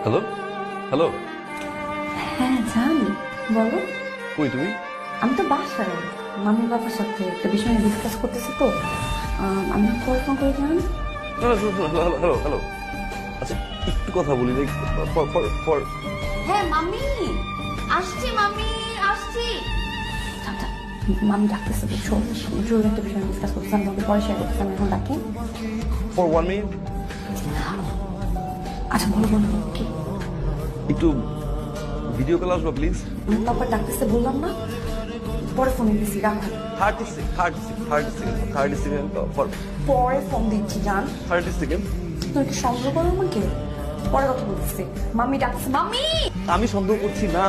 Hello hello. হ্যাঁ জান, বলো। কই তুমি? আমি তো বাসায় মাম্মি বাবার সাথে একটা বিষয় নিয়ে ডিসকাস করতেছি তো। আমি পরে ফোন করে জান। না না শোনো শোনো, হ্যালো হ্যালো হ্যালো। আচ্ছা একটু কথা বলি রে, ফর হ্যাঁ মাম্মি আসছি, মাম্মি আসছি। মাম্মি ডাকতেছে, বুঝছো? জরুরি একটা বিষয় ডিসকাস করতেছি, আমি তোমাকে পরে শেয়ার করতেছি। আমি এখন ডাকি। For 1 minute. আচ্ছা বলো বলো কি? একটু ভিডিও কল আসবা প্লিজ। তারপর ডাকতেছে বললাম না, পরে ফোন দিচ্ছি, রাখো। 30 সেকেন্ড ফর পরে ফোন দিচ্ছি জান। 30 সেকেন্ড। তুমি কি সন্দেহ করো আমাকে? পরে কথা বলতেছি। মাম্মি ডাকতেছে, মাম্মি। আমি সন্দেহ করছি না।